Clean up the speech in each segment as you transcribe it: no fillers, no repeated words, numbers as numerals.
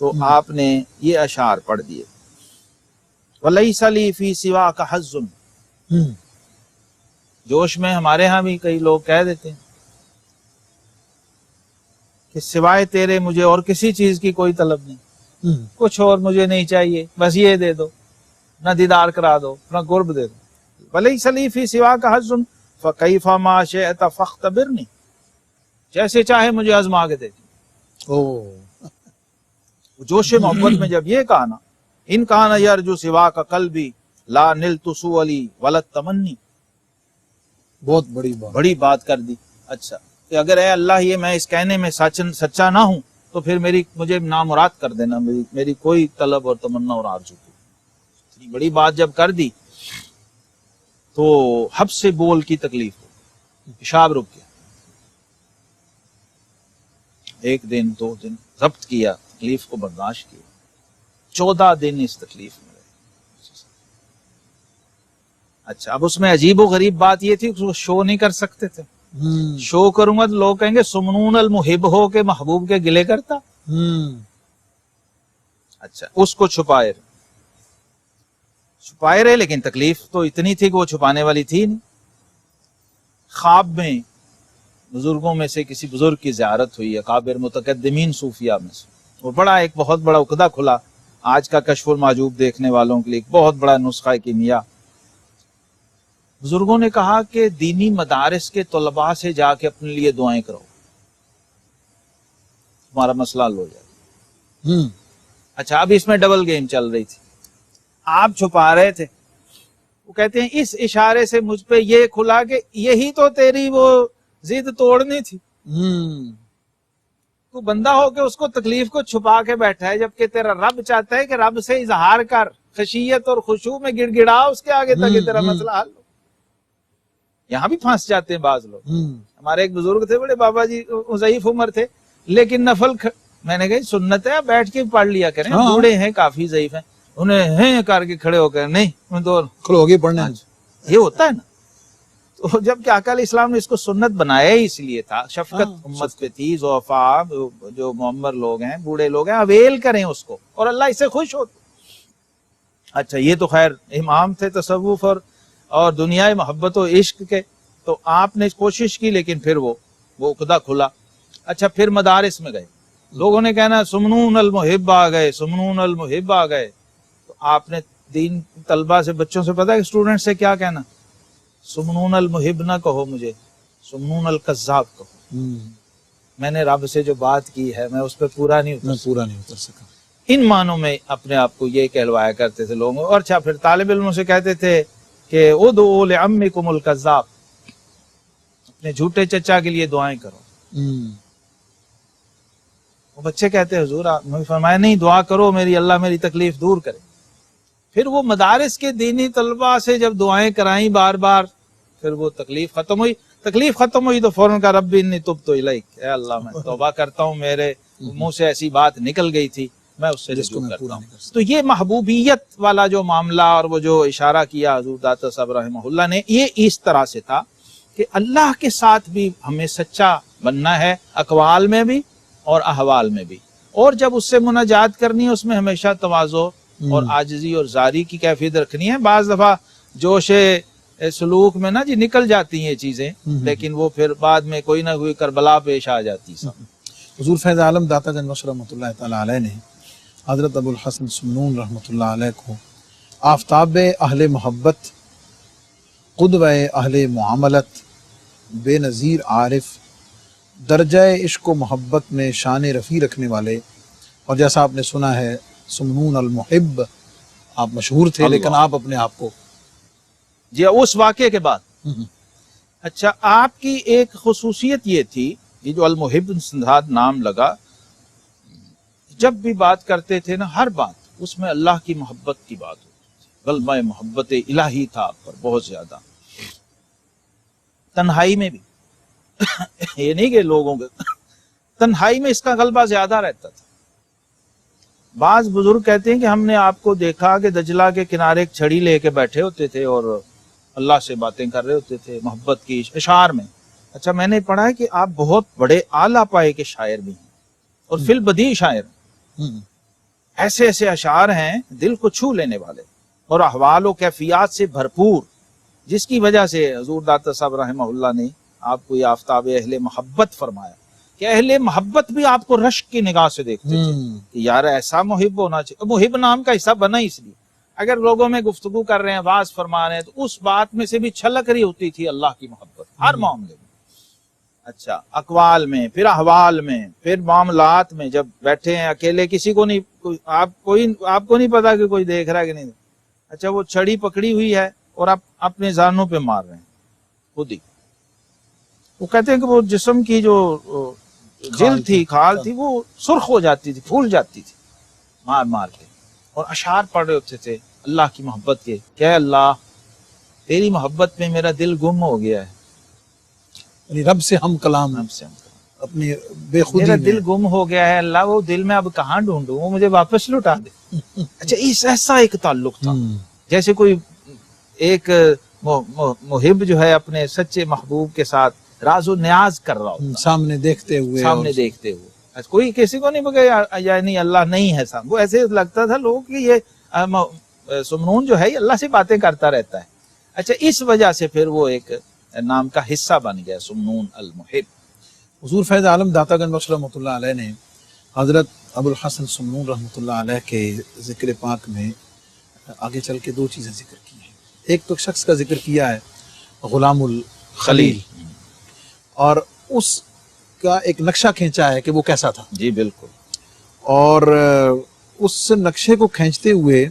تو آپ نے یہ اشعار پڑھ دیے. وَلَيْسَ لِي فِي سِوَاكَ حَظٌّ. جوش میں ہمارے ہاں بھی کئی لوگ کہہ دیتے ہیں کہ سوائے تیرے مجھے اور کسی چیز کی کوئی طلب نہیں، کچھ اور مجھے نہیں چاہیے، بس یہ دے دو، نہ دیدار کرا دو، نہ قرب دے دو. وَلَيْسَ لِي فِي سِوَاكَ حَظٌّ فَكَيْفَ مَا شِئْتَ فَاخْتَبِرْنِي. جیسے چاہے مجھے آزما کے دے دی. جوش محبت میں جب یہ کہا نا ان کان یرجو سواک قلبی لا نلت سؤلی ولت تمنی، بہت بڑی بات کر دی. اچھا کہ اگر اے اللہ یہ میں اس کہنے میں سچا نہ ہوں تو پھر مجھے نامراد کر دینا، میری کوئی طلب اور تمنا اور آرزو. اتنی بڑی بات جب کر دی تو حبس سے بول کی تکلیف ہو، پیشاب رک گیا. 1 دن 2 دن ضبط کیا، تکلیف کو برداشت کیا. 14 دن اس تکلیف میں رہے. اچھا اب اس میں عجیب و غریب بات یہ تھی کہ وہ شو نہیں کر سکتے تھے. شو کروں گا تو لوگ کہیں گے سمنون المحب ہو کے محبوب کے گلے کرتا. اچھا اس کو چھپائے رہے لیکن تکلیف تو اتنی تھی کہ وہ چھپانے والی تھی نہیں. خواب میں بزرگوں میں سے کسی بزرگ کی زیارت ہوئی، اکابر متقدمین صوفیاء میں سے، اور ایک بہت بڑا عقدہ کھلا آج کا کشف المعجوب دیکھنے والوں کے لیے، ایک بہت بڑا نسخہ کیمیا. بزرگوں نے کہا کہ دینی مدارس کے طلباء سے جا کے اپنے لیے دعائیں کرو، تمہارا مسئلہ حل ہو جائے. اچھا اب اس میں ڈبل گیم چل رہی تھی، آپ چھپا رہے تھے. وہ کہتے ہیں اس اشارے سے مجھ پہ یہ کھلا کہ یہی تو تیری وہ ضد توڑنی تھی. تو بندہ ہو کے اس کو تکلیف کو چھپا کے بیٹھا ہے، جبکہ تیرا رب چاہتا ہے کہ رب سے اظہار کر، خشیت اور خشوع میں گڑ گڑا اس کے آگے تاکہ تیرا مسئلہ حل ہو. یہاں بھی پھنس جاتے ہیں بعض لوگ. ہمارے ایک بزرگ تھے، بڑے بابا جی، ضعیف عمر تھے، لیکن نفل میں نے کہا سنت ہے بیٹھ کے پڑھ لیا کریں. بوڑھے ہیں، کافی ضعیف ہیں، انہیں ہیں کر کے کھڑے ہو کر نہیں کھڑے ہو گئے پڑھنے. یہ ہوتا ہے نا. تو جب کہ آقا علیہ السلام نے اس کو سنت بنایا ہی اس لیے تھا، شفقت امت پہ تھی. ضعفاء جو معمر لوگ ہیں، بوڑھے لوگ ہیں، اویل کریں اس کو اور اللہ اس سے خوش ہوتے. اچھا یہ تو خیر امام تھے تصوف اور دنیائے محبت و عشق کے، تو آپ نے کوشش کی لیکن پھر وہ عقدہ کھلا. اچھا پھر مدارس میں گئے، لوگوں نے کہنا سمنون المحب آ گئے، سمنون المحب آ گئے. تو آپ نے دین طلبہ سے، بچوں سے، پتہ ہے اسٹوڈنٹ سے کیا کہنا؟ سمنون المحب نہ کہو مجھے، سمنون الکذاب کہو. میں نے رب سے جو بات کی ہے میں اس پہ پورا نہیں اتر سکا. ان معنوں میں اپنے آپ کو یہ کہلوایا کرتے تھے لوگوں. اور اچھا پھر طالب علموں سے کہتے تھے کہ ادعوا لعمکم الکذاب، اپنے جھوٹے چچا کے لیے دعائیں کرو. وہ بچے کہتے ہیں حضور آپ نے فرمایا نہیں، دعا کرو میری، اللہ میری تکلیف دور کرے. پھر وہ مدارس کے دینی طلباء سے جب دعائیں کرائیں بار بار، پھر وہ تکلیف ختم ہوئی تو فوراً کا رب انی تبت الیک، اے اللہ میں توبہ کرتا ہوں، میرے منہ سے ایسی بات نکل گئی تھی، میں اس سے رجوع کرتا ہوں. تو یہ محبوبیت والا جو معاملہ اور وہ جو اشارہ کیا حضور داتا صاحب رحمہ اللہ نے، یہ اس طرح سے تھا کہ اللہ کے ساتھ بھی ہمیں سچا بننا ہے، اقوال میں بھی اور احوال میں بھی. اور جب اس سے مناجات کرنی ہے اس میں ہمیشہ تواضع اور عاجزی اور زاری کی کیفیت رکھنی ہے. بعض دفعہ جوش سلوک میں نا جی نکل جاتی ہیں یہ چیزیں، لیکن وہ پھر بعد میں کوئی نہ کوئی کربلا پیش آ جاتی. حضور فیض عالم داتا جن بخش رحمۃ اللہ تعالی علیہ نے حضرت ابو الحسن سمنون رحمۃ اللہ علیہ کو آفتاب اہل محبت، قدوہ اہل معاملت، بے نظیر عارف، درجہ عشق و محبت میں شان رفیع رکھنے والے، اور جیسا آپ نے سنا ہے سمنون المحب آپ مشہور تھے، لیکن آپ اپنے آپ کو جی اس واقعے کے بعد اچھا آپ کی ایک خصوصیت یہ تھی، یہ جو المحب سندھات نام لگا، جب بھی بات کرتے تھے نا ہر بات اس میں اللہ کی محبت کی بات ہوتی تھی. غلبہ محبت الہی تھا آپ پر بہت زیادہ. تنہائی میں بھی یہ نہیں کہ لوگوں کے تنہائی میں اس کا غلبہ زیادہ رہتا تھا. بعض بزرگ کہتے ہیں کہ ہم نے آپ کو دیکھا کہ دجلہ کے کنارے ایک چھڑی لے کے بیٹھے ہوتے تھے اور اللہ سے باتیں کر رہے ہوتے تھے محبت کی اشعار میں. اچھا میں نے پڑھا ہے کہ آپ بہت بڑے اعلیٰ پائے کے شاعر بھی ہیں اور فی البدیع شاعر ہیں. ایسے ایسے اشعار ہیں دل کو چھو لینے والے اور احوال و کیفیات سے بھرپور، جس کی وجہ سے حضور داتا صاحب رحمہ اللہ نے آپ کو یہ آفتاب اہل محبت فرمایا کہ اہل محبت بھی آپ کو رشک کی نگاہ سے دیکھتے تھے کہ یار ایسا محب ہونا چاہیے۔ محب نام کا حصہ بنا اس لیے اگر لوگوں میں گفتگو کر رہے ہیں، واز فرما رہے ہیں، تو اس بات میں سے بھی چھلک رہی ہوتی تھی اللہ کی محبت ہر معاملے میں۔ اچھا، اقوال میں، پھر احوال میں، پھر معاملات میں، جب بیٹھے ہیں اکیلے، کسی کو نہیں، آپ کو نہیں پتا کہ کوئی دیکھ رہا ہے کہ نہیں۔ اچھا، وہ چھڑی پکڑی ہوئی ہے اور آپ اپنے زانوں پہ مار رہے ہیں خود ہی۔ وہ کہتے ہیں کہ وہ جسم کی جو جلد تھی، کھال تھی، وہ سرخ ہو جاتی تھی، پھول جاتی تھی مار مار کے، اور اشعار پڑھ رہے ہوتے تھے اللہ کی محبت کے کہ اللہ تیری محبت میں میرا دل گم ہو گیا ہے، یعنی رب سے ہم کلام رب سے اپنی بے خودی میرا میں۔ دل گم ہو گیا ہے اللہ، وہ دل میں اب کہاں ڈھونڈوں، وہ مجھے واپس لوٹا دے۔ اچھا، اس ایسا ایک تعلق تھا جیسے کوئی ایک محب جو ہے اپنے سچے محبوب کے ساتھ راز و نیاز کر رہا ہوتا، سامنے دیکھتے ہوئے، سامنے دیکھتے ہوئے۔ اچھا، کوئی کسی کو نہیں بگا یا نہیں اللہ نہیں ہے سامنے، وہ ایسے لگتا تھا لوگوں کہ یہ سمنون جو ہے یہ اللہ سے باتیں کرتا رہتا ہے۔ اچھا، اس وجہ سے پھر وہ ایک نام کا حصہ بن گیا سمنون المحب۔ حضور فیض عالم داتا گنج بخش رحمۃ اللہ علیہ نے حضرت ابو الحسن سمنون رحمۃ اللہ علیہ کے ذکر پاک میں آگے چل کے دو چیزیں ذکر کی ہیں۔ ایک تو شخص کا ذکر کیا ہے غلام الخلیل، اور اس کا ایک نقشہ کھینچا ہے کہ وہ کیسا تھا۔ جی بالکل۔ اور اس نقشے کو کھینچتے ہوئے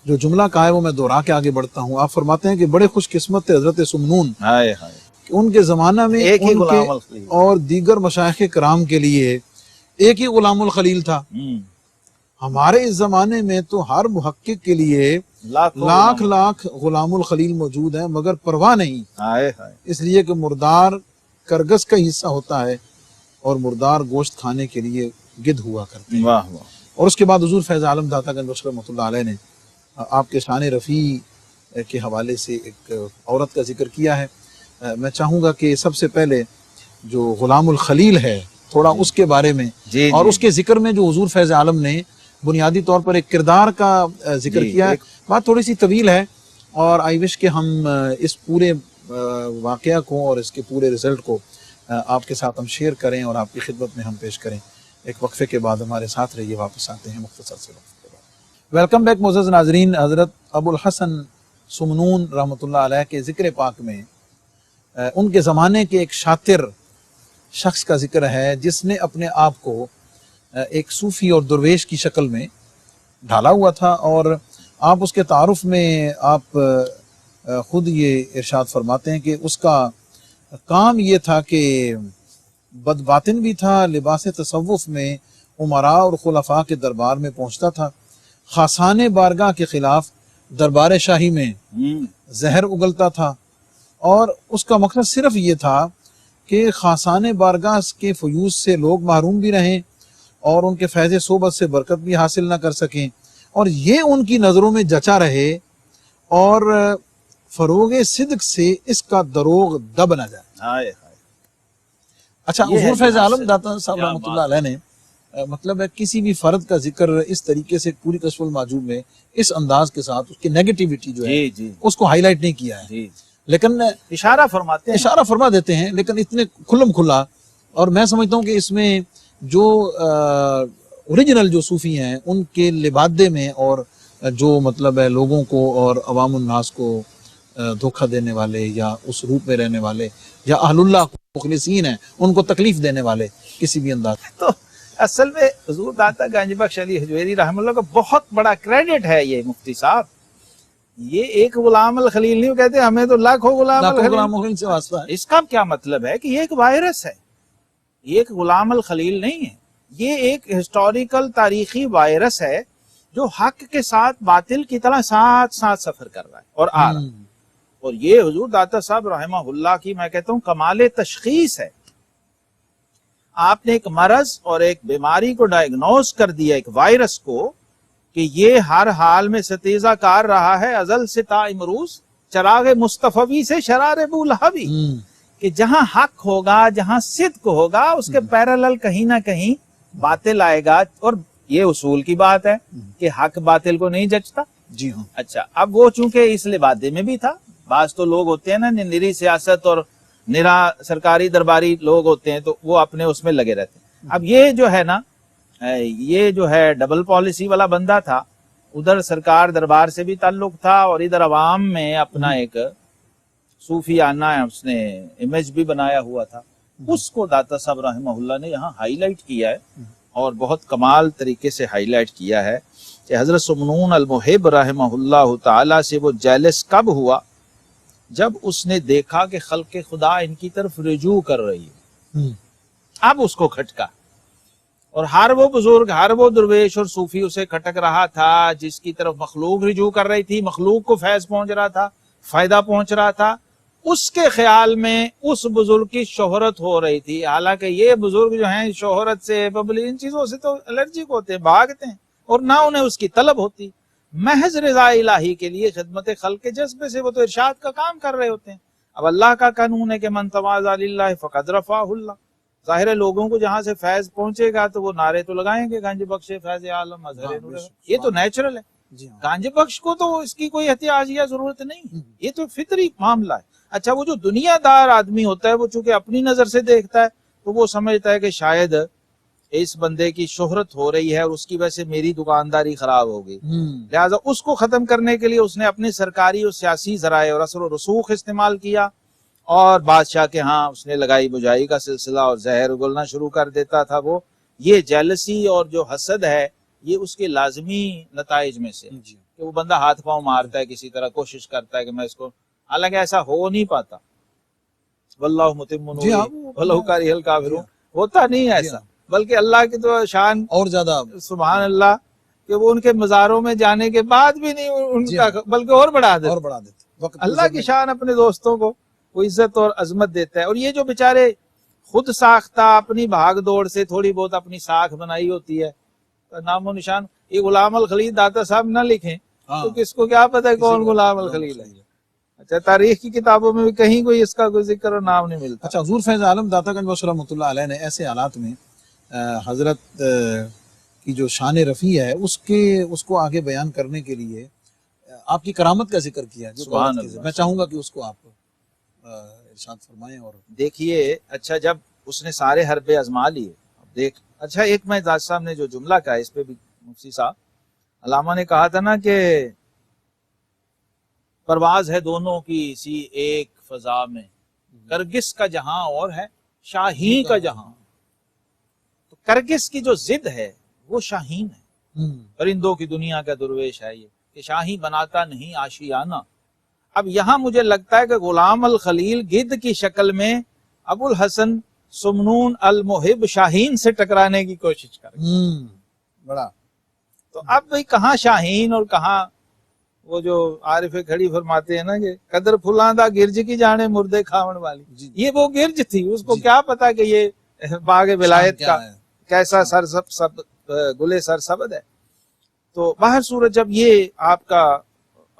جو جملہ کہا ہے وہ میں دوہرا کے آگے بڑھتا ہوں۔ آپ فرماتے ہیں کہ بڑے خوش قسمت تھے حضرت سمنون ہائے ہائے، کہ ان کے زمانہ میں ایک ہی ان غلام کے الخلیل اور دیگر مشائخ کرام کے لیے ایک ہی غلام الخلیل تھا۔ ہمارے اس زمانے میں تو ہر محقق کے لیے لاکھ غلام الخلیل موجود ہیں، مگر پرواہ نہیں، ہائے ہائے، اس لیے کہ مردار کرگس کا حصہ ہوتا ہے اور مردار گوشت کھانے کے لیے گدھ ہوا کرتے ہیں۔ واہ واہ۔ اور اس کے بعد حضور فیض عالم داتا گنج بخش رحمۃ اللہ علیہ نے آپ کے شان رفیع کے حوالے سے ایک عورت کا ذکر کیا ہے۔ میں چاہوں گا کہ سب سے پہلے جو غلام الخلیل ہے تھوڑا اس کے بارے میں، اور اس کے ذکر میں جو حضور فیض عالم نے بنیادی طور پر ایک کردار کا ذکر کیا ہے۔ بات تھوڑی سی طویل ہے اور آئی وش کہ ہم اس پورے واقعہ کو اور اس کے پورے رزلٹ کو آپ کے ساتھ ہم شیئر کریں اور آپ کی خدمت میں ہم پیش کریں۔ ایک وقفے کے بعد ہمارے ساتھ رہیے، واپس آتے ہیں مختصر سے وقفے کے بعد۔ ویلکم بیک معزز ناظرین، حضرت ابو الحسن سمنون رحمۃ اللہ علیہ کے ذکر پاک میں ان کے زمانے کے ایک شاطر شخص کا ذکر ہے جس نے اپنے آپ کو ایک صوفی اور درویش کی شکل میں ڈھالا ہوا تھا، اور آپ اس کے تعارف میں آپ خود یہ ارشاد فرماتے ہیں کہ اس کا کام یہ تھا کہ بد باطن بھی تھا، لباس تصوف میں امراء اور خلفاء کے دربار میں پہنچتا تھا، خاصان بارگاہ کے خلاف دربار شاہی میں زہر اگلتا تھا، اور اس کا مقصد صرف یہ تھا کہ خاصان بارگاہ کے فیوز سے لوگ محروم بھی رہیں اور ان کے فیض صحبت سے برکت بھی حاصل نہ کر سکیں، اور یہ ان کی نظروں میں جچا رہے اور فروغ صدق سے اس کا دروغ دب نہ جائے۔ اچھا، حضور فیض عالم داتا صاحب رحمۃ اللہ علیہ نے مطلب ہے کسی بھی فرد کا ذکر اس طریقے سے پوری کشف المعجوب میں اس انداز کے ساتھ اس کی نیگیٹیوٹی جو ہے اس کو ہائی لائٹ نہیں کیا ہے، لیکن اشارہ فرماتے ہیں، اشارہ فرما دیتے ہیں، لیکن اتنے کھلم کھلا۔ اور میں سمجھتا ہوں کہ اس میں جو اوریجنل جو صوفی ہیں ان کے لبادے میں اور جو مطلب ہے لوگوں کو اور عوام الناس کو دھوکہ دینے والے یا اس روپ میں رہنے والے یا اہل اللہ مخلصین ہیں ان کو تکلیف دینے والے کسی بھی انداز، تو اصل میں حضور داتا گنج بخش علی حجویری رحمہ اللہ کا بہت بڑا کریڈٹ ہے یہ مفتی صاحب۔ یہ ایک غلام الخلیل نہیں، وہ کہتے ہیں ہمیں تو لاکھوں غلام الخلیل سے واسطہ ہے۔ اس کا کیا مطلب ہے کہ یہ ایک وائرس ہے، یہ ایک غلام الخلیل نہیں ہے، یہ ایک ہسٹوریکل تاریخی وائرس ہے جو حق کے ساتھ باطل کی طرح ساتھ ساتھ سفر کر رہا ہے اور آ رہا ہے۔ اور یہ حضور داتا صاحب رحمہ اللہ کی میں کہتا ہوں کمال تشخیص ہے۔ آپ نے ایک مرض اور ایک بیماری کو ڈائگنوز کر دیا، ایک وائرس کو، کہ یہ ہر حال میں ستیزہ کار رہا ہے ازل سے تا امروز، چراغ مصطفی سے شرار بولہبی، کہ جہاں حق ہوگا، جہاں صدق ہوگا، اس کے پیرالل کہیں نہ کہیں باطل آئے گا، اور یہ اصول کی بات ہے کہ حق باطل کو نہیں جچتا. جی ہاں. اچھا اب وہ چونکہ اس لبادے میں بھی تھا, بعض تو لوگ ہوتے ہیں نا نری سیاست اور نرا سرکاری درباری لوگ ہوتے ہیں تو وہ اپنے اس میں لگے رہتے ہیں. اب یہ جو ہے نا, یہ جو ہے ڈبل پالیسی والا بندہ تھا, ادھر سرکار دربار سے بھی تعلق تھا اور ادھر عوام میں اپنا ایک صوفیانہ اس نے امیج بھی بنایا ہوا تھا. اس کو داتا صاحب رحمہ اللہ نے یہاں ہائی لائٹ کیا ہے اور بہت کمال طریقے سے ہائی لائٹ کیا ہے کہ حضرت سمنون المحب رحمہ اللہ تعالی سے وہ جیلس کب ہوا, جب اس نے دیکھا کہ خلق خدا ان کی طرف رجوع کر رہی ہے. اب اس کو کھٹکا, اور ہر وہ بزرگ, ہر وہ درویش اور صوفی اسے کھٹک رہا تھا جس کی طرف مخلوق رجوع کر رہی تھی, مخلوق کو فیض پہنچ رہا تھا, فائدہ پہنچ رہا تھا. اس کے خیال میں اس بزرگ کی شہرت ہو رہی تھی, حالانکہ یہ بزرگ جو ہیں شہرت سے, پبلک, ان چیزوں سے تو الرجک ہوتے ہیں, بھاگتے ہیں, اور نہ انہیں اس کی طلب ہوتی. محض رضا الہی کے لیے خدمت خلق کے جذبے سے وہ تو ارشاد کا کام کر رہے ہوتے ہیں. اب اللہ کا قانون ہے کہ من تواضع للہ فقد رفعہ اللہ. ظاہر ہے لوگوں کو جہاں سے فیض پہنچے گا تو وہ نعرے تو لگائیں گے, گنج بخشے فیض عالم اظہر نور. یہ تو نیچرل ہے, گنج بخش کو تو اس کی کوئی احتیاج یا ضرورت نہیں, یہ تو فطری معاملہ ہے. اچھا وہ جو دنیا دار آدمی ہوتا ہے وہ چونکہ اپنی نظر سے دیکھتا ہے تو وہ سمجھتا ہے کہ شاید اس بندے کی شہرت ہو رہی ہے اور اس کی وجہ سے میری دکانداری خراب ہوگی, لہٰذا اس کو ختم کرنے کے لیے اس نے اپنے سرکاری اور سیاسی ذرائع اور اثر و رسوخ استعمال کیا, اور بادشاہ کے ہاں اس نے لگائی بجائی کا سلسلہ اور زہر اگلنا شروع کر دیتا تھا. وہ یہ جیلسی اور جو حسد ہے یہ اس کے لازمی نتائج میں سے کہ وہ بندہ ہاتھ پاؤں مارتا ہے, کسی طرح کوشش کرتا ہے کہ میں اس کو, حالانکہ ایسا ہو نہیں پاتا. واللہ متم نورہ ولو کارہ الکافرون, ہوتا نہیں ہے ایسا, بلکہ اللہ کی تو شان اور زیادہ, سبحان اللہ, کہ وہ ان کے مزاروں میں جانے کے بعد بھی نہیں ان کا, بلکہ اور بڑھا دیتے. اللہ کی شان اپنے دوستوں کو وہ عزت اور عظمت دیتا ہے. اور یہ جو بیچارے خود ساختہ اپنی بھاگ دوڑ سے تھوڑی بہت اپنی ساکھ بنائی ہوتی ہے, نام و نشان, یہ غلام الخلیل داتا صاحب نہ لکھیں تو کس کو کیا پتہ ہے کون غلام الخلیل ہے. اچھا تاریخ کی کتابوں میں بھی کہیں کوئی اس کا کوئی ذکر اور نام نہیں ملتا. اچھا حضور فیض عالم داتا گنج بخش رحمۃ اللہ علیہ نے ایسے حالات میں حضرت کی جو شان رفیع ہے اس کو آگے بیان کرنے کے لیے آپ کی کرامت کا ذکر کیا ہے. سبحان اللہ. میں چاہوں گا کہ اس کو آپ ارشاد فرمائیں. اور دیکھیے, اچھا جب اس نے سارے حربے آزما لیے, دیکھ, اچھا ایک میں داتا صاحب نے جو جملہ کہا اس پہ بھی مفتی صاحب علامہ نے کہا تھا نا کہ پرواز ہے دونوں کی اسی ایک فضا میں, کرگس کا جہاں اور ہے شاہین کا جہاں. تو کرگس کی جو ضد ہے وہ شاہین ہے, پرندوں کی دنیا کا درویش ہے یہ کہ شاہین بناتا نہیں آشیانہ. اب یہاں مجھے لگتا ہے کہ غلام الخلیل گدھ کی شکل میں ابو الحسن سمنون المحب شاہین سے ٹکرانے کی کوشش کر بڑا. تو اب بھئی کہاں شاہین اور کہاں وہ جو عارف کھڑی فرماتے ہیں نا کہ قدر پھلاندہ گرج کی جانے مردے کھاون والی, یہ وہ گرج تھی, اس کو کیا پتا کہ یہ باغ ولایت کا کیسا گلے سرسبد ہے. تو باہر صورت جب یہ آپ کا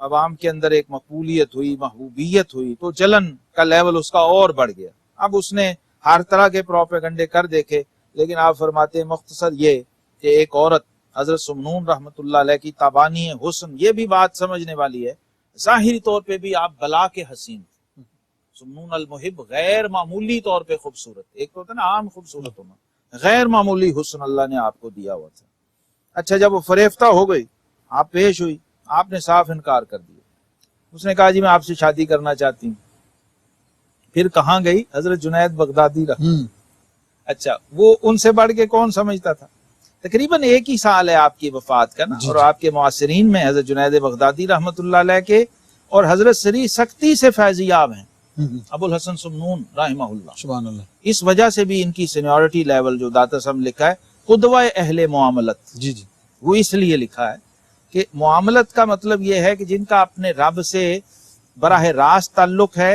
عوام کے اندر ایک مقبولیت ہوئی, محبوبیت ہوئی, تو جلن کا لیول اس کا اور بڑھ گیا. اب اس نے ہر طرح کے پروپیگنڈے کر دیکھے, لیکن آپ فرماتے ہیں مختصر یہ کہ ایک عورت حضرت سمنون رحمت اللہ علیہ کی تابانی حسن, یہ بھی بات سمجھنے والی ہے, ظاہری طور پہ بھی آپ بلا کے حسین, سمنون المحب غیر معمولی طور پہ خوبصورت, ایک تو ہوتا ہے نا عام خوبصورت ہونا, غیر معمولی حسن اللہ نے آپ کو دیا ہوا تھا. اچھا جب وہ فریفتہ ہو گئی, آپ پیش ہوئی, آپ نے صاف انکار کر دیا. اس نے کہا جی میں آپ سے شادی کرنا چاہتی ہوں. پھر کہاں گئی؟ حضرت جنید بغدادی اچھا وہ ان سے بڑھ کے کون سمجھتا تھا. تقریباً ایک ہی سال ہے آپ کی وفات کا نا, اور آپ کے معاصرین میں حضرت جنید بغدادی رحمت اللہ علیہ کے اور حضرت سری سختی سے فیضیاب ہیں ابو الحسن سمنون رحمہ اللہ. سبحان اللہ. اس وجہ سے بھی ان کی سینیورٹی لیول جو داتا صاحب لکھا ہے قدوہ اہل معاملت, وہ اس لیے لکھا ہے کہ معاملت کا مطلب یہ ہے کہ جن کا اپنے رب سے براہ راست تعلق ہے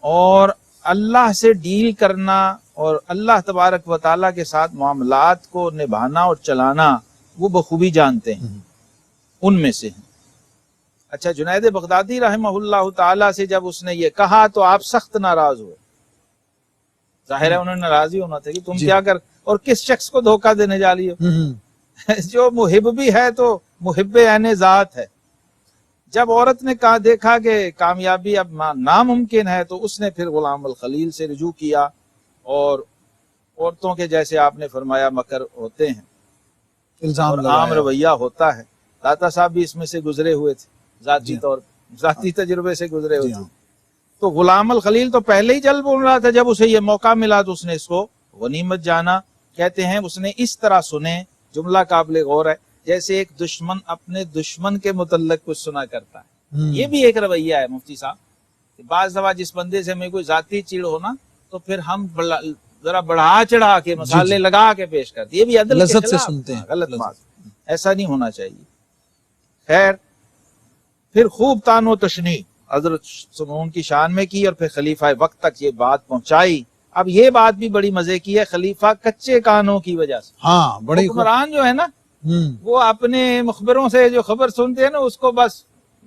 اور اللہ سے ڈیل کرنا اور اللہ تبارک و تعالیٰ کے ساتھ معاملات کو نبھانا اور چلانا وہ بخوبی جانتے ہیں, ان میں سے ہیں. اچھا جنید بغدادی رحمہ اللہ تعالیٰ سے جب اس نے یہ کہا تو آپ سخت ناراض ہوئے. ظاہر ہے انہوں نے ناراض ہی ہونا تھا کہ تم کیا کر اور کس شخص کو دھوکہ دینے جا رہی ہو, جو محب بھی ہے تو محب عین ذات ہے. جب عورت نے دیکھا کہ کامیابی اب ناممکن ہے تو اس نے پھر غلام الخلیل سے رجوع کیا. اور عورتوں کے جیسے آپ نے فرمایا مکر ہوتے ہیں الزام اور عام لگایا. رویہ ہوتا ہے. داتا صاحب بھی اس میں سے گزرے ہوئے تھے ذاتی جی. طور ذاتی تجربے سے گزرے ہوئے جی تھے. ہاں. تو غلام الخلیل تو پہلے ہی چل بول رہا تھا. جب اسے یہ موقع ملا تو اس نے اس کو غنیمت جانا. کہتے ہیں اس نے اس طرح سنے, جملہ قابل غور ہے, جیسے ایک دشمن اپنے دشمن کے متعلق کچھ سنا کرتا ہے. یہ بھی ایک رویہ ہے مفتی صاحب کہ بعض دفعہ جس بندے سے ہمیں کوئی ذاتی چڑ ہونا تو پھر ہم ذرا بڑھا چڑھا کے مسالے لگا کے پیش کرتے. یہ بھی عدل کے لذت سے خلاف سنتے ہیں. غلط بات, ایسا نہیں ہونا چاہیے. خیر پھر خوب تان و تشنیع حضرت سمون کی شان میں کی اور پھر خلیفہ وقت تک یہ بات پہنچائی. اب یہ بات بھی بڑی مزے کی ہے, خلیفہ کچے کانوں کی وجہ سے. ہاں بڑی حکمران جو ہے نا وہ اپنے مخبروں سے جو خبر سنتے ہیں نا اس کو بس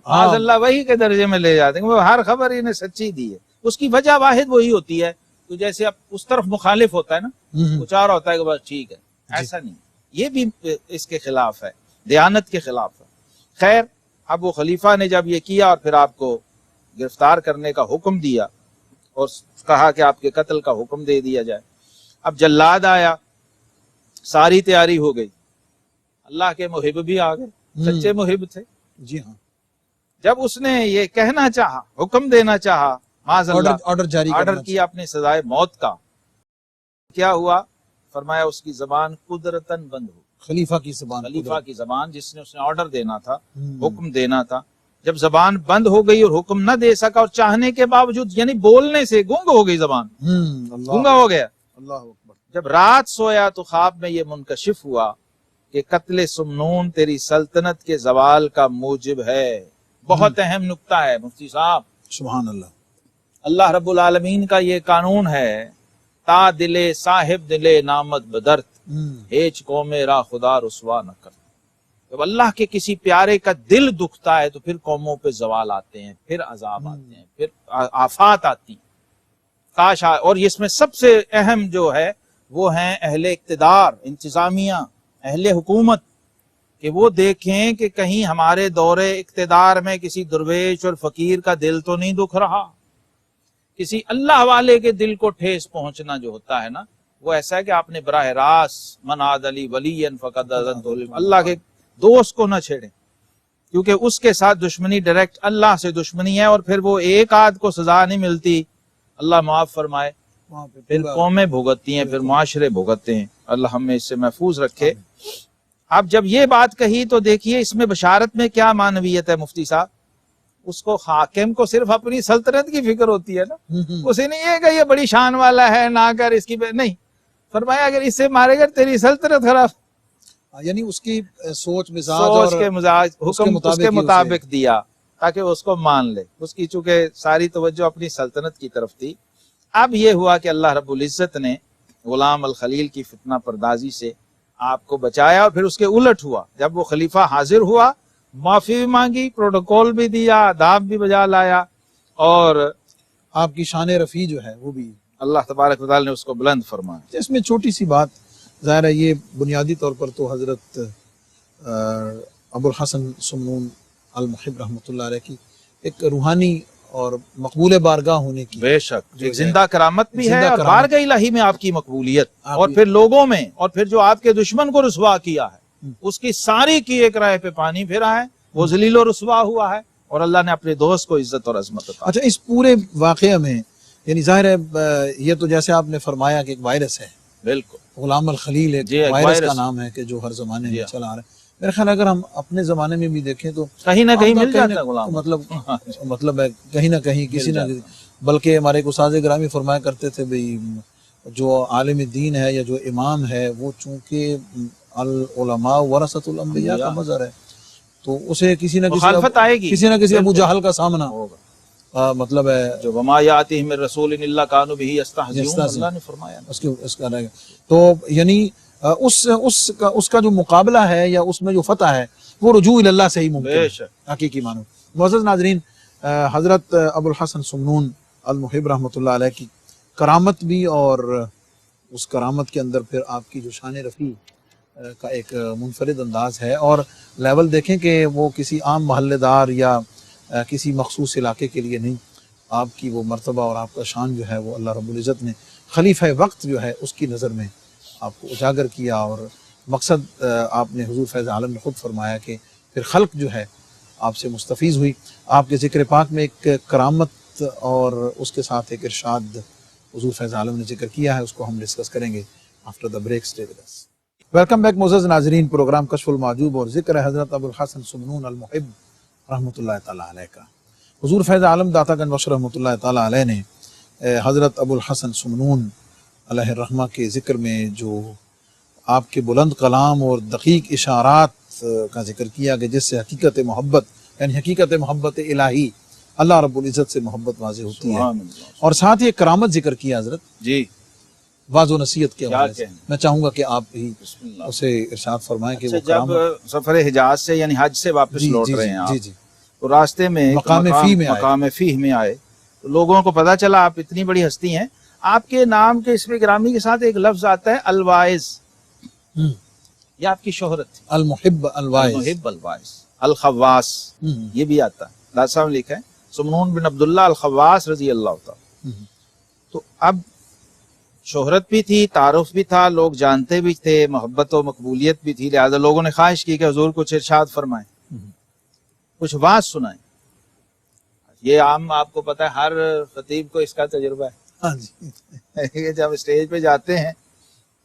معاذ اللہ وہی کے درجے میں لے جاتے ہیں. وہ ہر خبر انہیں سچی دی ہے. اس کی وجہ واحد وہی ہوتی ہے تو جیسے اب اس طرف مخالف ہوتا ہے نا, کچھ اور ہوتا ہے کہ بس ٹھیک ہے. ایسا نہیں, یہ بھی اس کے خلاف ہے, دیانت کے خلاف ہے. خیر اب وہ خلیفہ نے جب یہ کیا اور پھر آپ کو گرفتار کرنے کا حکم دیا اور کہا کہ آپ کے قتل کا حکم دے دیا جائے. اب جلاد آیا, ساری تیاری ہو گئی, اللہ کے محب بھی آ گئے, سچے محب تھے. جی ہاں. جب اس نے یہ کہنا چاہا, حکم دینا چاہا, معاذ اللہ آرڈر جاری آرڈر کیا اپنی سزائے موت کا, کیا ہوا؟ فرمایا اس کی زبان قدرتاً بند ہو. خلیفہ کی زبان, خلیفہ کی زبان جس نے اس نے آرڈر دینا تھا, حکم دینا تھا, جب زبان بند ہو گئی اور حکم نہ دے سکا اور چاہنے کے باوجود, یعنی بولنے سے گونگ ہو گئی زبان, گونگا ہو گیا. اللہ اکبر. جب رات سویا تو خواب میں یہ منکشف ہوا کہ قتل سمنون تیری سلطنت کے زوال کا موجب ہے. بہت اہم نکتہ ہے مفتی صاحب. سبحان اللہ. اللہ رب العالمین کا یہ قانون ہے, تا دلے صاحب دلے نامت بدرت, ہیچ قوم را خدا رسوا نہ کر. جب اللہ کے کسی پیارے کا دل دکھتا ہے تو پھر قوموں پہ زوال آتے ہیں, پھر عذاب آتے ہیں, پھر آفات آتی ہیں. کاش اور اس میں سب سے اہم جو ہے وہ ہیں اہل اقتدار, انتظامیہ, اہل حکومت, کہ وہ دیکھیں کہ کہیں ہمارے دور اقتدار میں کسی درویش اور فقیر کا دل تو نہیں دکھ رہا. کسی اللہ والے کے دل کو ٹھیس پہنچنا جو ہوتا ہے نا, وہ ایسا ہے کہ آپ نے براہ راست من عاد لی ولی فقد اذنت له, اللہ کے دوست کو نہ چھیڑیں, کیونکہ اس کے ساتھ دشمنی ڈائریکٹ اللہ سے دشمنی ہے. اور پھر وہ ایک آدھ کو سزا نہیں ملتی, اللہ معاف فرمائے, پھر قومیں بھگتتی ہیں, پھر معاشرے بھگتتے ہیں. اللہ ہمیں اس سے محفوظ رکھے. اب جب یہ بات کہی تو دیکھیے اس میں بشارت میں کیا معنویت ہے مفتی صاحب. اس کو حاکم کو صرف اپنی سلطنت کی فکر ہوتی ہے نا, اسے نہیں ہے کہ یہ بڑی شان والا ہے نہ کر اس کی نہیں. فرمایا اگر اس سے مارے گا تیری سلطنت خراب. یعنی اس کی سوچ مزاج سوچ کے مزاج حکم اس کے مطابق دیا تاکہ اس کو مان لے. اس کی چونکہ ساری توجہ اپنی سلطنت کی طرف تھی. اب یہ ہوا کہ اللہ رب العزت نے غلام الخلیل کی فتنہ پردازی سے آپ کو بچایا, اور پھر اس کے الٹ ہوا. جب وہ خلیفہ حاضر ہوا, معافی بھی مانگی, پروٹوکول بھی دیا, آداب بھی بجا لایا, اور آپ کی شان رفیع جو ہے وہ بھی اللہ تبارک و تعالی نے اس کو بلند فرمایا. اس میں چھوٹی سی بات ظاہر ہے, یہ بنیادی طور پر تو حضرت ابو الحسن سمنون المحب رحمۃ اللہ علیہ کی ایک روحانی اور مقبول بارگاہ ہونے کی بے شک ایک زندہ کرامت بھی ہے, اور کرامت. بارگاہ الہی میں آپ کی مقبولیت, اور پھر لوگوں میں, اور پھر جو آپ کے دشمن کو رسوا کیا ہے اس کی ساری کی ایک رائے پہ پانی پھرا ہے, وہ ذلیل و رسوا ہوا ہے, اور اللہ نے اپنے دوست کو عزت اور عظمت عطا. اچھا, اس پورے واقعے میں یعنی ظاہر ہے یہ تو جیسے آپ نے فرمایا کہ ایک وائرس ہے, بالکل غلام الخلیل ایک وائرس کا نام ہے کہ جو ہر زمانے میں چلا آ رہا ہے. میرے خیال اگر ہم اپنے زمانے میں بھی دیکھیں تو کہیں نہ کہیں مل جاتا ہے غلام, مطلب ہے کہیں نہ کہیں کسی نہ کسی. بلکہ ہمارے ایک استاد گرامی فرمایا کرتے تھے بھئی جو عالم دین ہے یا جو امام ہے وہ چونکہ العلماء ورثۃ الانبیاء کا مظہر ہے, تو اسے کسی نہ کسی ابو جہل کا سامنا ہوگا. مطلب ہے جو وما یاتیہم من رسول الا کانوا بہ یستہزئون, اللہ نے فرمایا اس کا رہے گا. تو یعنی اس کا جو مقابلہ ہے یا اس میں جو فتح ہے وہ رجوع اللہ سے ہی ممکن ہے حقیقی معنی. معزز ناظرین, حضرت ابو الحسن سمنون المحب رحمۃ اللہ علیہ کی کرامت بھی, اور اس کرامت کے اندر پھر آپ کی جو شان رفیع کا ایک منفرد انداز ہے، اور لیول دیکھیں کہ وہ کسی عام محلے دار یا کسی مخصوص علاقے کے لیے نہیں، آپ کی وہ مرتبہ اور آپ کا شان جو ہے وہ اللہ رب العزت نے خلیفہ وقت جو ہے اس کی نظر میں آپ کو اجاگر کیا، اور مقصد آپ نے حضور فیض عالم نے خود فرمایا کہ پھر خلق جو ہے آپ سے مستفیض ہوئی۔ آپ کے ذکر پاک میں ایک کرامت اور اس کے ساتھ ایک ارشاد حضور فیض عالم نے ذکر کیا ہے، اس کو ہم ڈسکس کریں گے after the break. Stay with us. Welcome back معزز ناظرین، پروگرام کشف المعجوب اور ذکر ہے حضرت ابوالحسن سمنون المحب رحمۃ اللہ تعالیٰ علیہ کا۔ حضور فیض عالم داتا گنج بخش رحمۃ اللہ تعالیٰ علیہ نے حضرت ابوالحسن سمنون علیہ الرحمہ کے ذکر میں جو آپ کے بلند کلام اور دقیق اشارات کا ذکر کیا کہ جس سے حقیقت محبت یعنی حقیقت محبت الہی اللہ رب العزت سے محبت واضح ہوتی ہے، اور ساتھ ہی ایک کرامت ذکر کیا حضرت جی واضح و نصیحت کے حوالے سے۔ میں چاہوں گا کہ آپ ہی اسے ارشاد فرمائیں کہ وہ جب کرامت سفر حجاز سے یعنی حج سے واپس لوٹ رہے ہیں آپ، جی تو راستے میں مقام فیہ میں آئے تو لوگوں کو پتا چلا آپ اتنی بڑی ہستی ہیں۔ آپ کے نام کے اسم گرامی کے ساتھ ایک لفظ آتا ہے الواعظ، یہ آپ کی شہرت تھی، المحب الواعظ، المحب الواعظ، الخواص یہ بھی آتا ہے، داتا صاحب نے لکھا ہے سمنون بن عبداللہ الخواص رضی اللہ تعالی۔ تو اب شہرت بھی تھی، تعارف بھی تھا، لوگ جانتے بھی تھے، محبت و مقبولیت بھی تھی، لہذا لوگوں نے خواہش کی کہ حضور کچھ ارشاد فرمائیں، کچھ واعظ سنائیں۔ یہ عام آپ کو پتہ ہے ہر خطیب کو اس کا تجربہ ہے، ہاں جی، جب اسٹیج پہ جاتے ہیں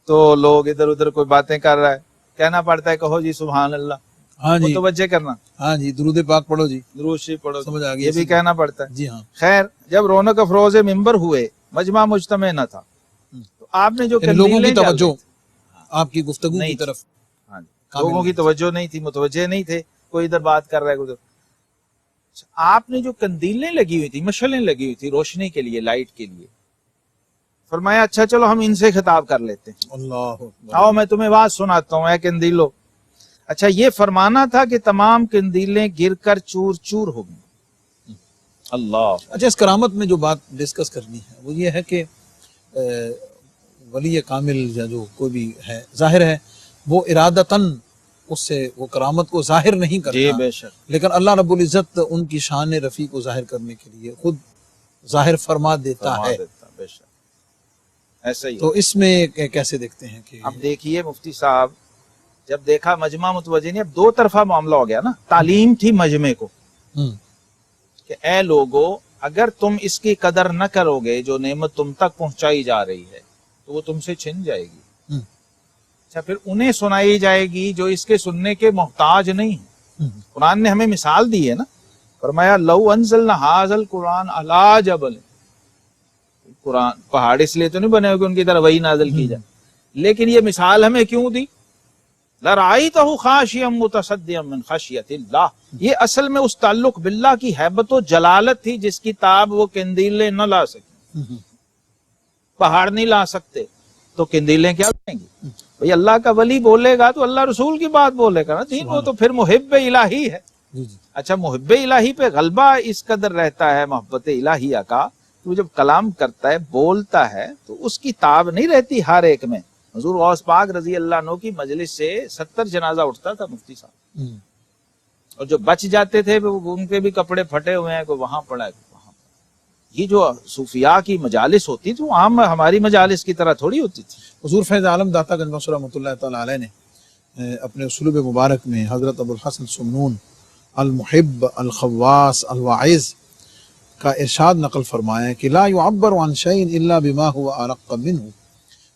تو لوگ ادھر ادھر کوئی باتیں کر رہا ہے، کہنا پڑتا ہے کہو جی سبحان اللہ، ہاں جی، متوجہ کرنا، ہاں جی، درود پاک پڑھو جی، درود شریف پڑھو، سمجھ آ گئی، یہ بھی کہنا پڑتا ہے۔ جی ہاں، خیر جب رونق افروز ممبر ہوئے، مجمع مجتمع نہ تھا، تو آپ نے جو لوگوں کی قندیلیں توجہ آپ کی گفتگو کی طرف، ہاں جی، لوگوں کی توجہ نہیں تھی، متوجہ نہیں تھے، کوئی ادھر بات کر رہا ہے ادھر۔ آپ نے جو قندیلیں لگی ہوئی تھی، مشعلیں لگی ہوئی تھی روشنی کے لیے، لائٹ کے لیے، فرمایا اچھا چلو ہم ان سے خطاب کر لیتے ہیں، اللہ آؤ میں تمہیں بات سناتا ہوں اے قندیلو۔ اچھا یہ فرمانا تھا کہ تمام قندیلیں گر کر چور چور ہو گئیں۔ اللہ، اچھا اس کرامت میں جو بات ڈسکس کرنی ہے وہ یہ ہے کہ ولی کامل یا جو کوئی بھی ہے، ظاہر ہے وہ ارادتاً اس سے وہ کرامت کو ظاہر نہیں کرتا، جی بے شک، لیکن اللہ رب العزت ان کی شان رفیع کو ظاہر کرنے کے لیے خود ظاہر فرما دیتا ہے۔ بے شک ایسا ہی۔ تو اس میں کیسے دیکھتے ہیں کہ اب دیکھیے مفتی صاحب، جب دیکھا مجمع متوجہ نہیں، اب دو طرفہ معاملہ ہو گیا نا، تعلیم تھی مجمع کو کہ اے لوگو اگر تم اس کی قدر نہ کرو گے، جو نعمت تم تک پہنچائی جا رہی ہے تو وہ تم سے چھن جائے گی۔ اچھا پھر انہیں سنائی جائے گی جو اس کے سننے کے محتاج نہیں ہیں۔ قرآن نے ہمیں مثال دی ہے نا، فرمایا لو انزلنا ھذا القرآن علی جبل، قرآن پہاڑ اس لیے تو نہیں بنے ہوئے کہ ان کی طرح وہی نازل کی جائے، لیکن یہ مثال ہمیں کیوں دی؟ لرأیتہ خاشعا متصدعا من خشیۃ اللہ، یہ اصل میں اس تعلق باللہ کی ہیبت و جلالت تھی جس کی تاب وہ قندیلیں نہ لا سکیں، پہاڑ نہیں لا سکتے تو قندیلیں کیا کریں گی؟ بھئی اللہ کا ولی بولے گا تو اللہ رسول کی بات بولے گا نا، دین وہ تو پھر محب الہی ہے۔ اچھا محب الہی پہ غلبہ اس قدر رہتا ہے محبت الہیہ کا، وہ جب کلام کرتا ہے بولتا ہے تو اس کی تاب نہیں رہتی ہر ایک میں۔ حضور غوث پاک رضی اللہ عنہ کی مجلس سے 70 جنازہ اٹھتا تھا مفتی صاحب، اور جو بچ جاتے تھے ان کے بھی کپڑے پھٹے ہوئے ہیں، کوئی وہاں پڑا ہے کوئی وہاں پڑا۔ یہ جو صوفیاء کی مجالس ہوتی تھی وہ عام ہماری مجالس کی طرح تھوڑی ہوتی تھی۔ حضور فیض عالم داتا گنج بخش رحمۃ اللہ تعالیٰ علیہ نے اپنے اسلوب مبارک میں حضرت ابوالحسن سمنون المحب الخواص الواعظ کا ارشاد نقل فرمایا کہ لا يعبر عن شيء الا بما هو ارق منه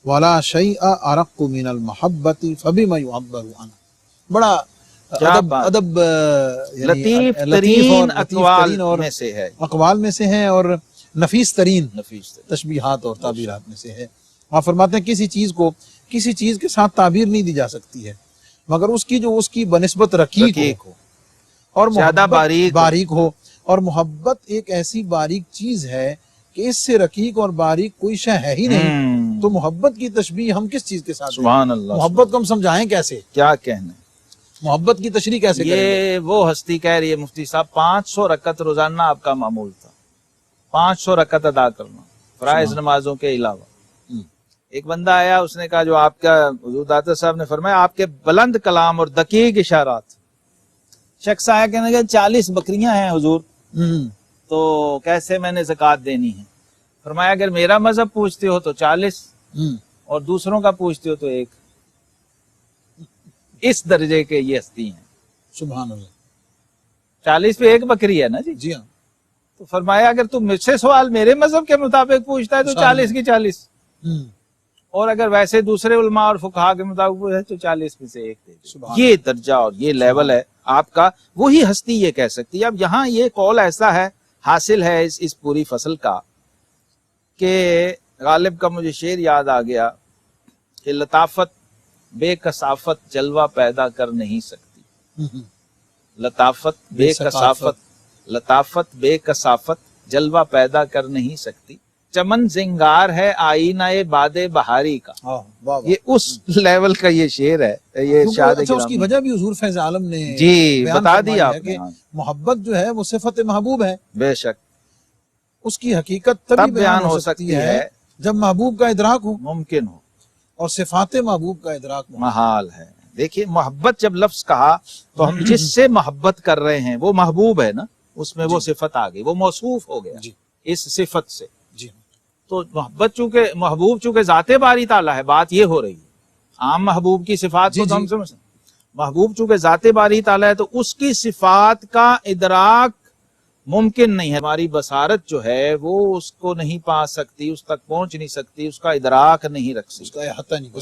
ولا شيء ارق من المحبة فبما يعبر عنه۔ بڑا ادب لطیف ترین اقوال میں سے ہے، اقوال میں سے ہے، اور نفیس ترین تشبیہات اور تعبیرات میں سے ہے۔ آپ فرماتے ہیں کسی چیز کو کسی چیز کے ساتھ تعبیر نہیں دی جا سکتی ہے مگر اس کی جو اس کی بنسبت رقیق ہو اور زیادہ باریک ہو، اور محبت ایک ایسی باریک چیز ہے کہ اس سے رقیق اور باریک کوئی شے ہے ہی نہیں، تو محبت کی تشبیہ ہم کس چیز کے ساتھ؟ سبحان اللہ، محبت کو ہم سمجھائیں کیسے؟ کیا کہنے، محبت کی تشریح کیسے کریں؟ یہ وہ ہستی کہہ رہی ہے مفتی صاحب 500 رکعت روزانہ آپ کا معمول تھا، 500 رکعت ادا کرنا فرائض نمازوں کے علاوہ، ایک بندہ آیا, اس نے کہا جو آپ کا حضور داتا صاحب نے فرمایا آپ کے بلند کلام اور دقیق اشارات. شخص آیا کہنے لگا 40 بکریاں ہیں حضور, تو کیسے میں نے زکوٰۃ دینی ہے؟ فرمایا اگر میرا مذہب پوچھتے ہو تو 40 اور دوسروں کا پوچھتے ہو تو 1. اس درجے کے یہ ہستی ہیں. سبحان اللہ. 40 پہ 1 بکری ہے نا جی. جی ہاں. تو فرمایا اگر تم مجھ سے سوال میرے مذہب کے مطابق پوچھتا ہے تو 40 کی 40, اور اگر ویسے دوسرے علماء اور فقہا کے مطابق پوچھتا ہے تو 40 میں سے 1 دے دے. یہ درجہ اور یہ لیول ہے آپ کا, وہی ہستی یہ کہہ سکتی ہے. اب یہاں یہ قول ایسا ہے حاصل ہے اس پوری فصل کا کہ غالب کا مجھے شعر یاد آ گیا کہ لطافت بے کثافت جلوہ پیدا کر نہیں سکتی. لطافت بے کثافت, لطافت بے کثافت جلوہ پیدا کر نہیں سکتی. چمن زنگار ہے آئینہ باد بہاری کا. یہ اس لیول کا یہ شعر ہے. یہ ارشاد اچھا, اس کی وجہ بھی حضور فیض عالم نے جی بتا دیا آپ کہ محبت جو ہے وہ صفت محبوب ہے. بے شک اس کی حقیقت تبھی بیان ہو سکتی ہے جب محبوب کا ادراک ہو, ممکن ہو, اور صفات محبوب کا ادراک محال ہے. دیکھیے محبت جب لفظ کہا تو ہم جس سے محبت کر رہے ہیں وہ محبوب ہے نا, اس میں وہ صفت آ گئی, وہ موصوف ہو گیا اس صفت سے. تو محبت چونکہ محبوب چونکہ ذات باری تعالیٰ ہے, بات یہ ہو رہی ہے عام محبوب کی صفات کو تو ہم سمجھ. محبوب چونکہ ذات باری تعالیٰ ہے تو اس کی صفات کا ادراک ممکن نہیں ہے. ہماری بصارت جو ہے وہ اس کو نہیں پا سکتی, اس تک پہنچ نہیں سکتی, اس کا ادراک نہیں رکھ سکتی, اس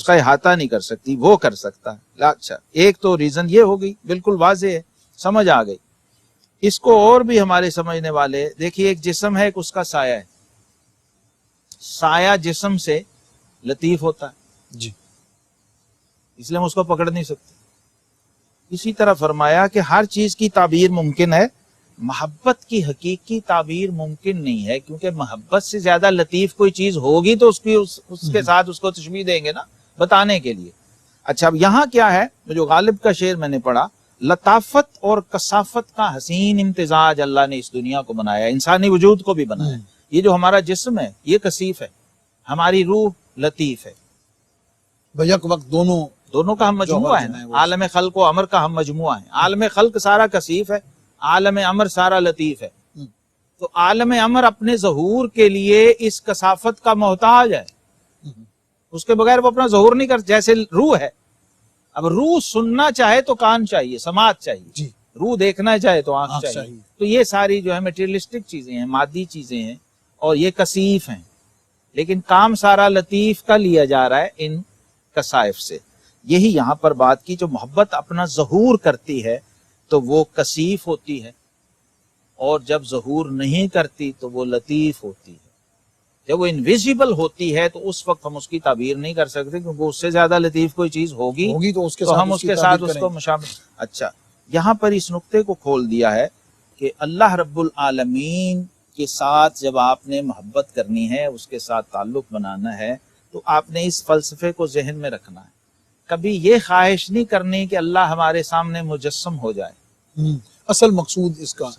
کا احاطہ نہیں کر سکتی. وہ کر سکتا ہے. اچھا, ایک تو ریزن یہ ہو گئی, بالکل واضح ہے, سمجھ آ گئی. اس کو اور بھی ہمارے سمجھنے والے دیکھیے, ایک جسم ہے, ایک اس کا سایہ ہے. سایہ جسم سے لطیف ہوتا ہے جی, اس لیے ہم اس کو پکڑ نہیں سکتے. اسی طرح فرمایا کہ ہر چیز کی تعبیر ممکن ہے, محبت کی حقیقی تعبیر ممکن نہیں ہے, کیونکہ محبت سے زیادہ لطیف کوئی چیز ہوگی تو اس کے ساتھ اس کو تشبیہ دیں گے نا بتانے کے لیے. اچھا, اب یہاں کیا ہے, جو غالب کا شعر میں نے پڑھا, لطافت اور کثافت کا حسین امتزاج اللہ نے اس دنیا کو بنایا, انسانی وجود کو بھی بنایا. یہ جو ہمارا جسم ہے یہ کثیف ہے, ہماری روح لطیف ہے. بیک وقت دونوں کا ہم مجموعہ ہے نا. عالم خلق و امر کا ہم مجموعہ ہے. عالم خلق سارا کثیف ہے, عالم امر سارا لطیف ہے. تو عالم امر اپنے ظہور کے لیے اس کثافت کا محتاج ہے, اس کے بغیر وہ اپنا ظہور نہیں کر. جیسے روح ہے, اب روح سننا چاہے تو کان چاہیے, سماعت چاہیے. روح دیکھنا چاہے تو آنکھ چاہیے. تو یہ ساری جو ہے میٹیریلسٹک چیزیں ہیں, مادی چیزیں ہیں, اور یہ کثیف ہیں. لیکن کام سارا لطیف کا لیا جا رہا ہے ان کثائف سے. یہی یہاں پر بات کی, جو محبت اپنا ظہور کرتی ہے تو وہ کثیف ہوتی ہے, اور جب ظہور نہیں کرتی تو وہ لطیف ہوتی ہے. جب وہ انویزیبل ہوتی ہے تو اس وقت ہم اس کی تعبیر نہیں کر سکتے, کیونکہ اس سے زیادہ لطیف کوئی چیز ہوگی تو ہم اس کے ساتھ اس کو مشابہ. اچھا, یہاں پر اس نقطے کو کھول دیا ہے کہ اللہ رب العالمین کے ساتھ جب آپ نے محبت کرنی ہے, اس کے ساتھ تعلق بنانا ہے, تو آپ نے اس فلسفے کو ذہن میں رکھنا ہے. کبھی یہ خواہش نہیں کرنی کہ اللہ ہمارے سامنے مجسم ہو جائے. اصل مقصود اس کا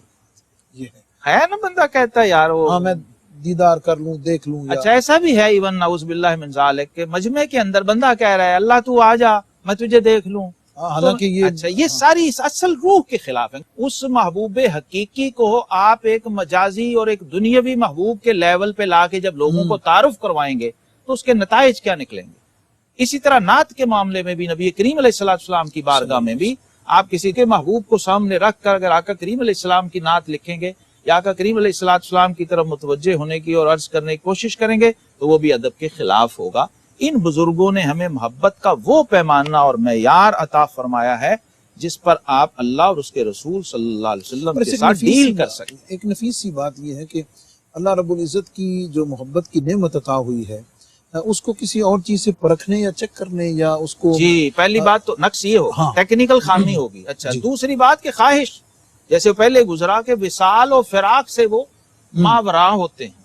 یہ ہے نا, بندہ کہتا ہے یار وہ میں دیدار کر لوں, دیکھ لوں. اچھا, ایسا بھی ہے ایون نعوذ باللہ من ذالک کہ مجمع کے اندر بندہ کہہ رہا ہے اللہ تو آ جا, میں تجھے دیکھ لوں. حالانکہ یہ ساری اصل روح کے خلاف ہے. اس محبوب حقیقی کو آپ ایک مجازی اور ایک دنیاوی محبوب کے لیول پہ لا کے جب لوگوں کو تعارف کروائیں گے تو اس کے نتائج کیا نکلیں گے. اسی طرح نعت کے معاملے میں بھی نبی کریم علیہ السلام کی بارگاہ میں بھی آپ کسی کے محبوب کو سامنے رکھ کر اگر آقا کریم علیہ السلام کی نعت لکھیں گے یا آقا کریم علیہ السلام کی طرف متوجہ ہونے کی اور عرض کرنے کی کوشش کریں گے تو وہ بھی ادب کے خلاف ہوگا. ان بزرگوں نے ہمیں محبت کا وہ پیمانہ اور معیار عطا فرمایا ہے جس پر آپ اللہ اور اس کے رسول صلی اللہ علیہ وسلم کے ساتھ ڈیل کر سکیں. ایک نفیس سی بات یہ ہے کہ اللہ رب العزت کی جو محبت کی نعمت عطا ہوئی ہے اس کو کسی اور چیز سے پرکھنے یا چیک کرنے یا اس کو جی پہلی بات تو نقص یہ ہو, ٹیکنیکل خامی ہوگی. اچھا, دوسری بات کہ خواہش, جیسے پہلے گزرا کہ وصال و فراق سے وہ ماورا ہوتے ہیں.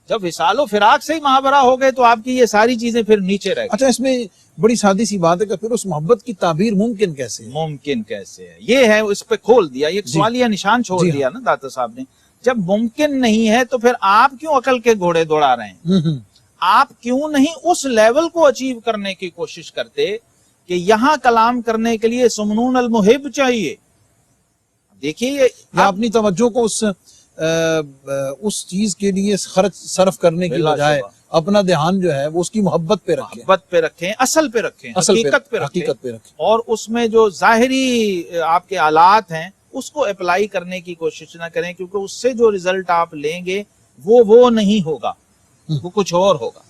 جب وصال و فراق سے ہی ماورا ہو گئے تو آپ کی یہ ساری چیزیں پھر نیچے رہ گئی. اچھا, اس میں بڑی سادی سی بات ہے کہ پھر اس محبت کی تعبیر ممکن کیسے ہے, یہ ہے اس پہ کھول دیا, یہ سوالیہ نشان چھوڑ دیا نا داتا صاحب نے. جب ممکن نہیں ہے تو پھر آپ کیوں عقل کے گھوڑے دوڑا رہے ہیں؟ آپ کیوں نہیں اس لیول کو اچیو کرنے کی کوشش کرتے کہ یہاں کلام کرنے کے لیے سمنون المحب چاہیے. دیکھیے یا اپنی توجہ کو اس چیز کے لیے خرچ صرف کرنے کی بجائے اپنا دھیان جو ہے وہ اس کی محبت پہ رکھیں، محبت پہ رکھیں، اصل پہ رکھیں، حقیقت پہ رکھیں، اور اس میں جو ظاہری آپ کے آلات ہیں اس کو اپلائی کرنے کی کوشش نہ کریں، کیونکہ اس سے جو رزلٹ آپ لیں گے وہ نہیں ہوگا، وہ کچھ اور ہوگا.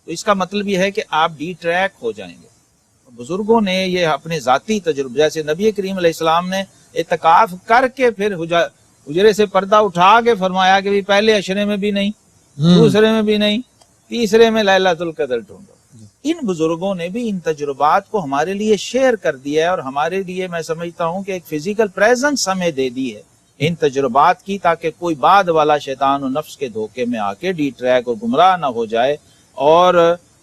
تو اس کا مطلب یہ ہے کہ آپ ڈی ٹریک ہو جائیں گے. بزرگوں نے یہ اپنے ذاتی تجربے، جیسے نبی کریم علیہ السلام نے اعتکاف کر کے پھر حجرے سے پردہ اٹھا کے فرمایا کہ پہلے عشرے میں بھی نہیں، دوسرے میں بھی نہیں، تیسرے میں لیلۃ القدر ڈھونڈو. ان بزرگوں نے بھی ان تجربات کو ہمارے لیے شیئر کر دیا ہے، اور ہمارے لیے میں سمجھتا ہوں کہ ایک فزیکل پریزنس ہمیں دے دی ہے ان تجربات کی، تاکہ کوئی بعد والا شیطان و نفس کے دھوکے میں آ کے ڈی ٹریک اور گمراہ نہ ہو جائے، اور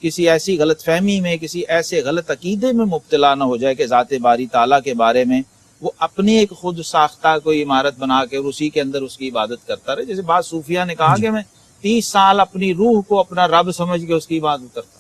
کسی ایسی غلط فہمی میں، کسی ایسے غلط عقیدے میں مبتلا نہ ہو جائے کہ ذات باری تعالیٰ کے بارے میں وہ اپنی ایک خود ساختہ کوئی عمارت بنا کے اور اسی کے اندر اس کی عبادت کرتا رہے. جیسے بعض صوفیہ نے کہا کہ میں 30 سال اپنی روح کو اپنا رب سمجھ کے اس کی عبادت کرتا.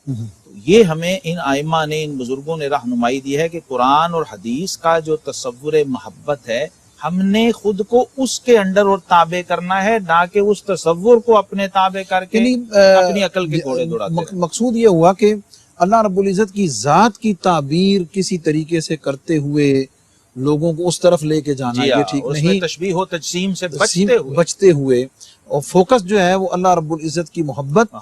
تو یہ ہمیں ان ائمہ نے، ان بزرگوں نے رہنمائی دی ہے کہ قرآن اور حدیث کا جو تصور محبت ہے، ہم نے خود کو اس کے انڈر اور تابع کرنا ہے، نہ کہ اس تصور کو اپنے تابع کر کے اپنی عقل کے گھوڑے دوڑاتے. مقصود یہ ہوا کہ اللہ رب العزت کی ذات کی تعبیر کسی طریقے سے کرتے ہوئے لوگوں کو اس طرف لے کے جانا یہ ٹھیک نہیں، تشبیہ و تجسیم سے بچتے ہوئے، اور فوکس جو ہے وہ اللہ رب العزت کی محبت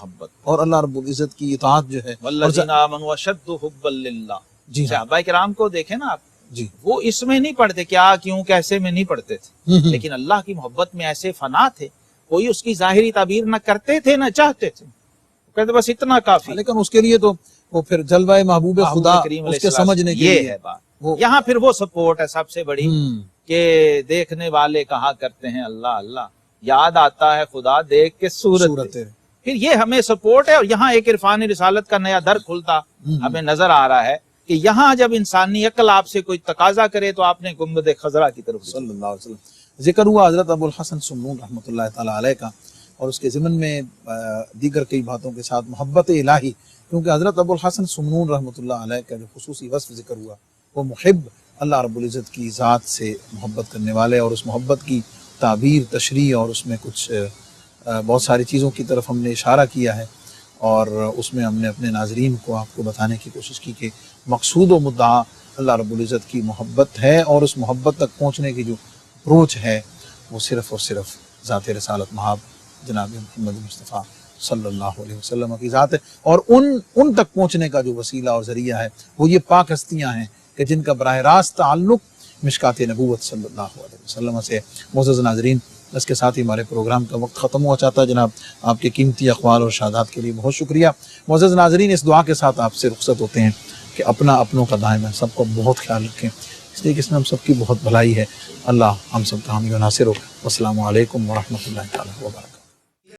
اور اللہ رب العزت کی اطاعت جو ہے. والذین آمنوا اشد حبا للہ. جی صحابہ کرام کو دیکھیں نا آپ، جی وہ اس میں نہیں پڑھتے کیا کیوں کیسے میں نہیں پڑھتے تھے، لیکن اللہ کی محبت میں ایسے فنا تھے، کوئی اس کی ظاہری تعبیر نہ کرتے تھے نہ چاہتے تھے، کہتے بس اتنا کافی. لیکن اس کے لیے تو وہ پھر جلوہ محبوب خدا اس کے سمجھنے کے لیے ہے بات. یہاں پھر وہ سپورٹ ہے سب سے بڑی کہ دیکھنے والے کہا کرتے ہیں اللہ اللہ، یاد آتا ہے خدا دیکھ کے صورت. پھر یہ ہمیں سپورٹ ہے، اور یہاں ایک عرفان رسالت کا نیا در کھلتا ہمیں نظر آ رہا ہے کہ یہاں جب انسانی عقل آپ سے کوئی تقاضا کرے تو آپ نے گنبد خضرا کی طرف صلی اللہ علیہ وسلم. ذکر ہوا حضرت ابو الحسن سمنون رحمۃ اللہ تعالیٰ علیہ کا، اور اس کے ضمن میں دیگر کئی باتوں کے ساتھ محبت الہی، کیونکہ حضرت ابو الحسن سمنون رحمۃ اللہ علیہ کا جو خصوصی وصف ذکر ہوا وہ محب، اللہ رب العزت کی ذات سے محبت کرنے والے، اور اس محبت کی تعبیر، تشریح، اور اس میں کچھ بہت ساری چیزوں کی طرف ہم نے اشارہ کیا ہے، اور اس میں ہم نے اپنے ناظرین کو آپ کو بتانے کی کوشش کی کہ مقصود و مدعا اللہ رب العزت کی محبت ہے، اور اس محبت تک پہنچنے کی جو اپروچ ہے وہ صرف اور صرف ذات رسالت مآب جناب محمد مصطفیٰ صلی اللہ علیہ وسلم کی ذات ہے، اور ان تک پہنچنے کا جو وسیلہ اور ذریعہ ہے وہ یہ پاک ہستیاں ہیں کہ جن کا براہ راست تعلق مشکات نبوت صلی اللہ علیہ وسلم سے. معزز ناظرین، اس کے ساتھ ہی ہمارے پروگرام کا وقت ختم ہوا چاہتا ہے. جناب آپ کے قیمتی اقوال اور شہادات کے لیے بہت شکریہ. معزز ناظرین، اس دعا کے ساتھ آپ سے رخصت ہوتے ہیں کہ اپنا اپنوں کا دائم ہے، سب کو بہت خیال رکھیں، اس لیے کہ اس میں ہم سب کی بہت بھلائی ہے. اللہ ہم سب کا حامی و ناصر ہو. السلام علیکم ورحمۃ اللہ تعالیٰ وبرکاتہ.